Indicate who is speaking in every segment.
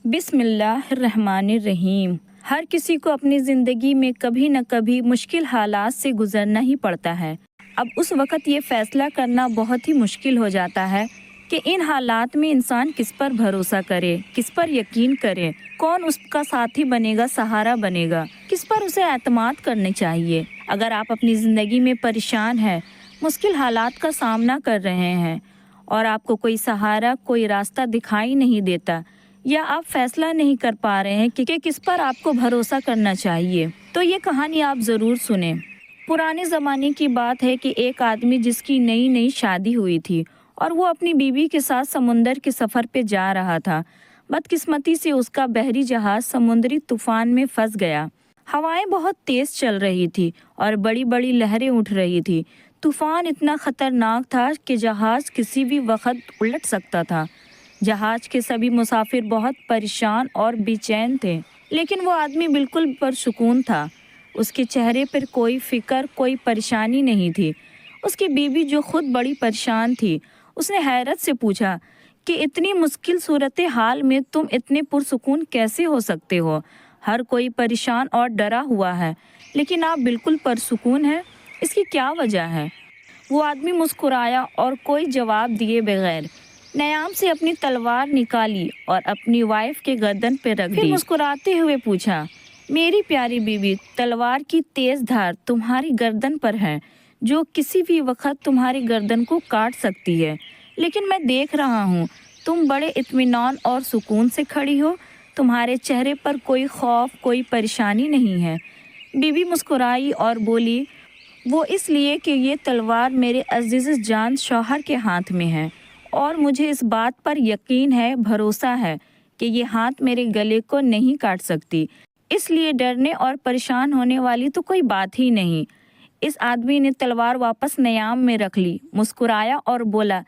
Speaker 1: بسم اللہ الرحمن الرحیم۔ ہر کسی کو اپنی زندگی میں کبھی نہ کبھی مشکل حالات سے گزرنا ہی پڑتا ہے۔ اب اس وقت یہ فیصلہ کرنا بہت ہی مشکل ہو جاتا ہے کہ ان حالات میں انسان کس پر بھروسہ کرے، کس پر یقین کرے، کون اس کا ساتھی بنے گا، سہارا بنے گا، کس پر اسے اعتماد کرنی چاہیے۔ اگر آپ اپنی زندگی میں پریشان ہیں، مشکل حالات کا سامنا کر رہے ہیں اور آپ کو کوئی سہارا، کوئی راستہ دکھائی نہیں دیتا، یا آپ فیصلہ نہیں کر پا رہے ہیں کہ کس پر آپ کو بھروسہ کرنا چاہیے، تو یہ کہانی آپ ضرور سنیں۔ پرانے زمانے کی بات ہے کہ ایک آدمی جس کی نئی نئی شادی ہوئی تھی اور وہ اپنی بیوی کے ساتھ سمندر کے سفر پہ جا رہا تھا۔ بدقسمتی سے اس کا بحری جہاز سمندری طوفان میں پھنس گیا۔ ہوائیں بہت تیز چل رہی تھی اور بڑی بڑی لہریں اٹھ رہی تھی۔ طوفان اتنا خطرناک تھا کہ جہاز کسی بھی وقت الٹ سکتا تھا۔ جہاز کے سبھی مسافر بہت پریشان اور بے چین تھے، لیکن وہ آدمی بالکل پرسکون تھا۔ اس کے چہرے پر کوئی فکر، کوئی پریشانی نہیں تھی۔ اس کی بیوی جو خود بڑی پریشان تھی، اس نے حیرت سے پوچھا کہ اتنی مشکل صورتحال میں تم اتنے پرسکون کیسے ہو سکتے ہو؟ ہر کوئی پریشان اور ڈرا ہوا ہے، لیکن آپ بالکل پرسکون ہیں، اس کی کیا وجہ ہے؟ وہ آدمی مسکرایا اور کوئی جواب دیے بغیر نیام سے اپنی تلوار نکالی اور اپنی وائف کے گردن پہ رکھ دی۔ پھر مسکراتے ہوئے پوچھا، میری پیاری بیوی، تلوار کی تیز دھار تمہاری گردن پر ہے، جو کسی بھی وقت تمہاری گردن کو کاٹ سکتی ہے، لیکن میں دیکھ رہا ہوں تم بڑے اطمینان اور سکون سے کھڑی ہو، تمہارے چہرے پر کوئی خوف، کوئی پریشانی نہیں ہے۔ بیوی مسکرائی اور بولی، وہ اس لیے کہ یہ تلوار میرے عزیز جان شوہر کے ہاتھ میں ہے، اور مجھے اس بات پر یقین ہے، بھروسہ ہے کہ یہ ہاتھ میرے گلے کو نہیں کاٹ سکتی، اس لیے ڈرنے اور پریشان ہونے والی تو کوئی بات ہی نہیں۔ اس آدمی نے تلوار واپس نیام میں رکھ لی، مسکرایا اور بولا،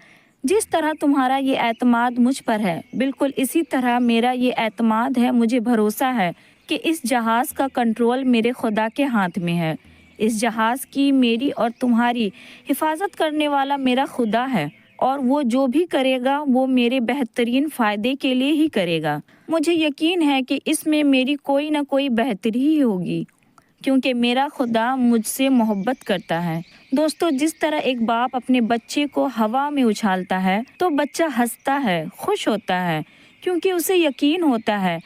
Speaker 1: جس طرح تمہارا یہ اعتماد مجھ پر ہے، بالکل اسی طرح میرا یہ اعتماد ہے، مجھے بھروسہ ہے کہ اس جہاز کا کنٹرول میرے خدا کے ہاتھ میں ہے۔ اس جہاز کی، میری اور تمہاری حفاظت کرنے والا میرا خدا ہے، اور وہ جو بھی کرے گا وہ میرے بہترین فائدے کے لیے ہی کرے گا۔ مجھے یقین ہے کہ اس میں میری کوئی نہ کوئی بہتری ہی ہوگی، کیونکہ میرا خدا مجھ سے محبت کرتا ہے۔ دوستو، جس طرح ایک باپ اپنے بچے کو ہوا میں اچھالتا ہے تو بچہ ہنستا ہے، خوش ہوتا ہے، کیونکہ اسے یقین ہوتا ہے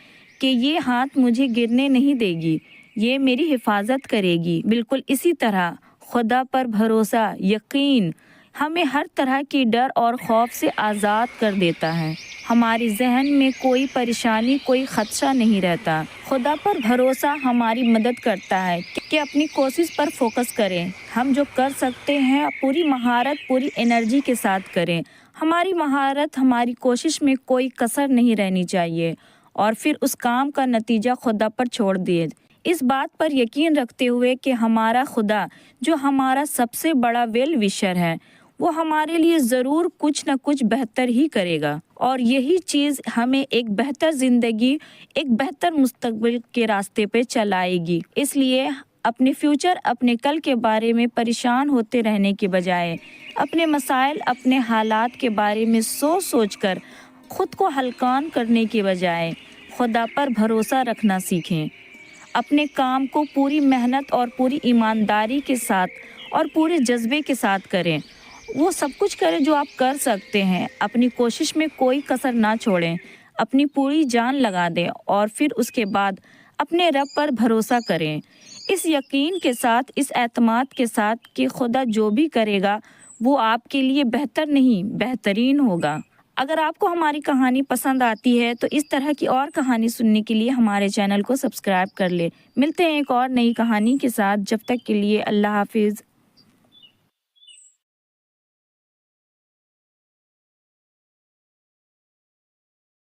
Speaker 1: کہ یہ ہاتھ مجھے گرنے نہیں دے گی، یہ میری حفاظت کرے گی۔ بالکل اسی طرح خدا پر بھروسہ، یقین ہمیں ہر طرح کی ڈر اور خوف سے آزاد کر دیتا ہے۔ ہمارے ذہن میں کوئی پریشانی، کوئی خدشہ نہیں رہتا۔ خدا پر بھروسہ ہماری مدد کرتا ہے کہ اپنی کوشش پر فوکس کریں۔ ہم جو کر سکتے ہیں پوری مہارت، پوری انرجی کے ساتھ کریں۔ ہماری مہارت، ہماری کوشش میں کوئی کسر نہیں رہنی چاہیے، اور پھر اس کام کا نتیجہ خدا پر چھوڑ دیں۔ اس بات پر یقین رکھتے ہوئے کہ ہمارا خدا، جو ہمارا سب سے بڑا ویل وشر ہے، وہ ہمارے لیے ضرور کچھ نہ کچھ بہتر ہی کرے گا، اور یہی چیز ہمیں ایک بہتر زندگی، ایک بہتر مستقبل کے راستے پہ چلائے گی۔ اس لیے اپنے فیوچر، اپنے کل کے بارے میں پریشان ہوتے رہنے کے بجائے، اپنے مسائل، اپنے حالات کے بارے میں سوچ کر خود کو ہلکان کرنے کے بجائے خدا پر بھروسہ رکھنا سیکھیں۔ اپنے کام کو پوری محنت اور پوری ایمانداری کے ساتھ اور پورے جذبے کے ساتھ کریں۔ وہ سب کچھ کریں جو آپ کر سکتے ہیں۔ اپنی کوشش میں کوئی کسر نہ چھوڑیں، اپنی پوری جان لگا دیں، اور پھر اس کے بعد اپنے رب پر بھروسہ کریں، اس یقین کے ساتھ، اس اعتماد کے ساتھ کہ خدا جو بھی کرے گا وہ آپ کے لیے بہتر نہیں، بہترین ہوگا۔ اگر آپ کو ہماری کہانی پسند آتی ہے تو اس طرح کی اور کہانی سننے کے لیے ہمارے چینل کو سبسکرائب کر لیں۔ ملتے ہیں ایک اور نئی کہانی کے ساتھ، جب تک کے لیے اللہ حافظ۔